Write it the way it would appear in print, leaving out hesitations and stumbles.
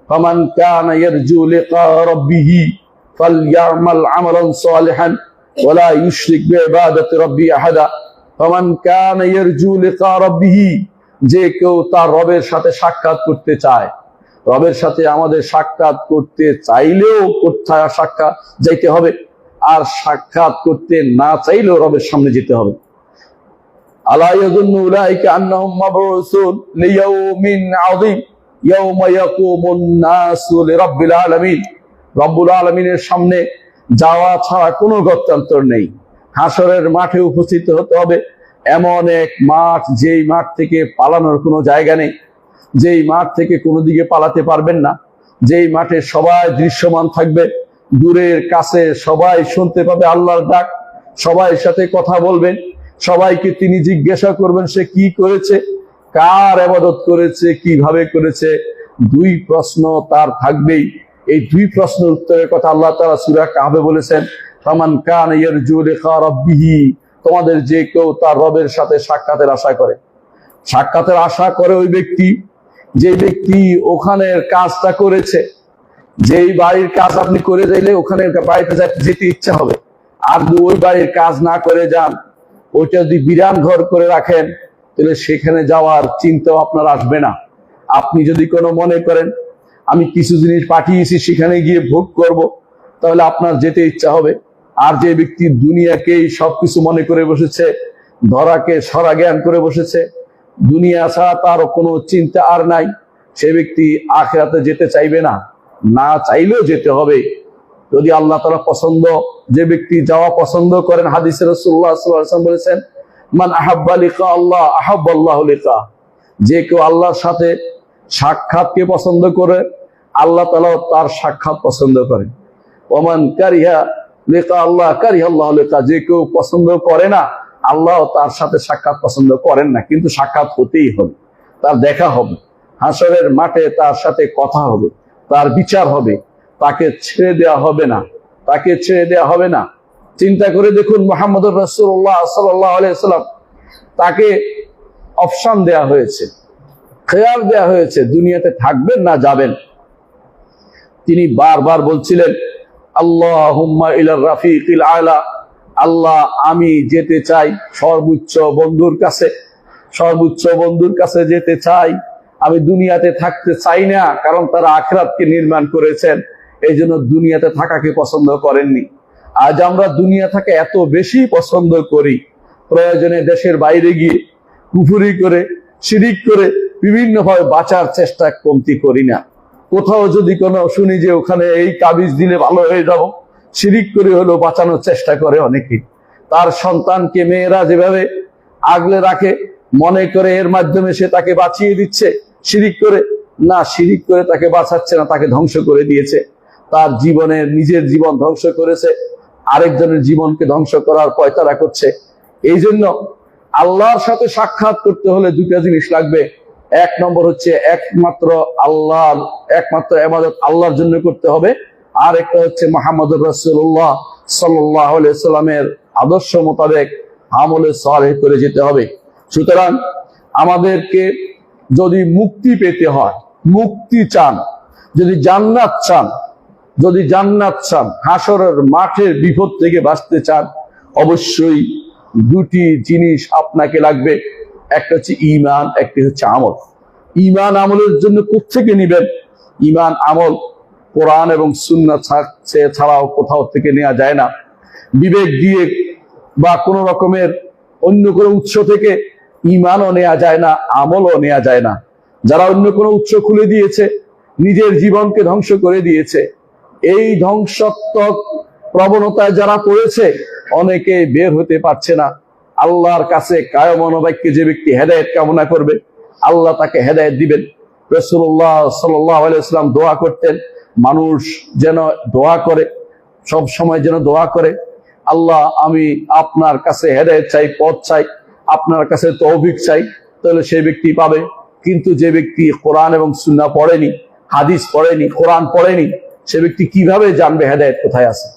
ফামান কানা ইয়ারজু লিকা রাব্বিহি ফালইয়ামাল আমালান সালিহান ওয়া লা ইউশরিক বিইবাদাতি রাব্বি আহাদা। ফামান কানা ইয়ারজু লিকা রাব্বিহি, যে কেউ তার রবের সাথে সাক্ষাৎ করতে চায়, রবের সাথে আমাদের সাক্ষাৎ করতে চাইলেও কোথায় সাক্ষাৎ যাইতে হবে, আর সাক্ষাৎ করতে না চাইলেও রবের সামনে যেতে হবে। আলা ইয়াযুন্নু উলাইকা আন্নাহুম মাবউসুন লিয়াউমিন আযীম ইয়াওমা ইয়াকুমুন নাসু লিরাব্বিল আলামিন। রব্বুল আলামিনের সামনে যাওয়া ছাড়া কোনো গত্যন্তর নেই। হাসরের মাঠে উপস্থিত হতে হবে, এমন এক মাঠ যেই মাঠ থেকে পালানোর কোনো জায়গা নেই, যেই মাঠ থেকে কোনো দিকে পালাতে পারবেন না, যেই মাঠে সবাই দৃশ্যমান থাকবে, দূরের কাছে সবাই শুনতে পাবে আল্লাহর ডাক, সবাই সাথে কথা বলবেন, সবাইকে তিনি জিজ্ঞাসা করবেন সে কি করেছে, কার ইবাদত করেছে, কিভাবে করেছে। দুই প্রশ্ন তার থাকবেই। এই দুই প্রশ্নের উত্তরের কথা আল্লাহ তাআলা সূরা কাহফে বলেছেন, ফামান কানা ইয়ারজু লিকা রাব্বিহি, তোমাদের যে কেউ তার রবের সাথে সাক্ষাতের আশা করে। সাক্ষাতের আশা করে ওই ব্যক্তি, যে ব্যক্তি ওখানের কাজটা করেছে। যেই বাড়ির কাজ আপনি করে দিলে ওখানে বাড়িতে যেতে ইচ্ছা হবে। আর যদি ওই বাড়ির কাজ না করে যান, ওইটা যদি বিরান ঘর করে রাখেন, তাহলে সেখানে যাওয়ার চিন্তাও আপনার আসবে না। আপনি যদি কোনো মনে করেন আমি কিছু জিনিস পাঠিয়েছি সেখানে গিয়ে ভোগ করব, তাহলে আপনার যেতে ইচ্ছা হবে। আর যে ব্যক্তি দুনিয়াকেই সবকিছু মনে করে বসেছে, ধরাকে সরা জ্ঞান করে বসেছে, দুনিয়া ছাড়া তার কোনো চিন্তা আর নাই, সে ব্যক্তি আখিরাতে যেতে চাইবে না, না চাইলেও যেতে হবে। যদি আল্লাহ তাআলা পছন্দ, যে ব্যক্তি যাওয়া পছন্দ করেন, হাদিসে রাসূলুল্লাহ সাল্লাল্লাহু আলাইহি ওয়াসাল্লাম বলেছেন, মান আহাব্বা লিকা আল্লাহ আহাব্বাল্লাহু লিকা। যে কেউ আল্লাহর সাথে সাক্ষাৎকে পছন্দ করে, আল্লাহ তাআলা তার সাক্ষাৎ পছন্দ করেন। ওমান কারিহা লিকা আল্লাহ কারিহাল্লাহু লিকা। যে কেউ পছন্দ করে না, আল্লাহ তার সাথে সাক্ষাৎ পছন্দ করেন না, কিন্তু সাক্ষাৎ হতেই হবে, তার দেখা হবে, হাসরের মাঠে তার সাথে কথা হবে, তার বিচার হবে, তাকে ছেড়ে দেওয়া হবে না, তাকে ছেড়ে দেওয়া হবে না। চিন্তা করে দেখুন, মুহাম্মদুর রাসূলুল্লাহ সাল্লাল্লাহু আলাইহি ওয়াসাল্লাম, তাকে অপশন দেয়া হয়েছে, খেয়াল দেয়া হয়েছে, দুনিয়াতে থাকবেন না যাবেন। তিনি বারবার বলছিলেন, আল্লাহুম্মা ইলার রাফিকিল আলা, আল্লাহ আমি যেতে চাই সর্বোচ্চ বন্ধুর কাছে, সর্বোচ্চ বন্ধুর কাছে যেতে চাই। আমি দুনিয়াতে থাকতে চাই না, কারণ তারা আখিরাতকে নির্মাণ করেছেন, এই জন্য দুনিয়াতে থাকাকে পছন্দ করেননি। আজ আমরা দুনিয়া থেকে এত বেশি পছন্দ করি, প্রয়োজনে দেশের বাইরে গিয়ে কুফরি করে, শিরিক করে বিভিন্নভাবে বাঁচার চেষ্টা কমতি করি না। কোথাও যদি কোনো শুনি যে ওখানে এই তাবিজ দিলে ভালো হয়ে যাব, শিরিক করে হলেও বাঁচানোর চেষ্টা করে অনেকেই। তার সন্তানকে মেয়েরা যেভাবে আগলে রাখে, মনে করে এর মাধ্যমে সে তাকে বাঁচিয়ে দিচ্ছে, শিরিক করে না, শিরিক করে তাকে বাঁচাচ্ছে না, তাকে ধ্বংস করে দিয়েছে। তার জীবনের নিজের জীবন ধ্বংস করেছে, আরেকজনের জীবনকে ধ্বংস করার পয়তারা করছে। এই জন্য আল্লাহর সাথে সাক্ষাৎ করতে হলে দুটা জিনিস লাগবে। এক নম্বর হচ্ছে একমাত্র ইবাদত আল্লাহর জন্য করতে হবে, আর একটা হচ্ছে মুহাম্মদুর রাসূলুল্লাহ সাল্লাল্লাহু আলাইহি ওয়াসাল্লামের আদর্শ মোতাবেক আমলে সালেহ করে যেতে হবে। সুতরাং আমাদেরকে যদি মুক্তি পেতে হয়, মুক্তি চান, যদি জান্নাত চান, হাসরের মাঠের বিপদ থেকে বাঁচতে চান, অবশ্যই দুটি জিনিস আপনাকে লাগবে। একটা হচ্ছে ঈমান, একটা হচ্ছে আমল। ঈমান আমলের জন্য কোত্থেকে নিবেন? ঈমান আমল কোরআন এবং সুন্নাহ ছাড়াও কোথাও থেকে নেওয়া যায় না। বিবেক দিয়ে বা কোনো রকমের অন্য কোনো উৎস থেকে ঈমানও নেওয়া যায় না, আমলও নেওয়া যায় না। যারা অন্য কোনো উৎস খুলে দিয়েছে, নিজের জীবনকে ধ্বংস করে দিয়েছে, এই ধ্বংসাত্মক প্রবণতায় যারা পড়েছে, অনেকে বের হতে পারছে না। আল্লাহর কাছে কায়মনোবাক্যে যে ব্যক্তি হেদায়েত কামনা করবে, আল্লাহ তাকে হেদায়েত দিবেন। রাসূলুল্লাহ সাল্লাল্লাহু আলাইহি ওয়াসাল্লাম দোয়া করতেন, মানুষ যেন দোয়া করে, সব সময় যেন দোয়া করে, আল্লাহ আমি আপনার কাছে হেদায়েত চাই, পথ চাই, আপনার কাছে তৌফিক চাই, তাহলে সেই ব্যক্তি পাবে। কিন্তু যে ব্যক্তি কোরআন এবং সুন্নাহ পড়েনি, হাদিস পড়েনি, কোরআন পড়েনি, সে ব্যক্তি কিভাবে জানবে হেদায়েত কোথায় আছে?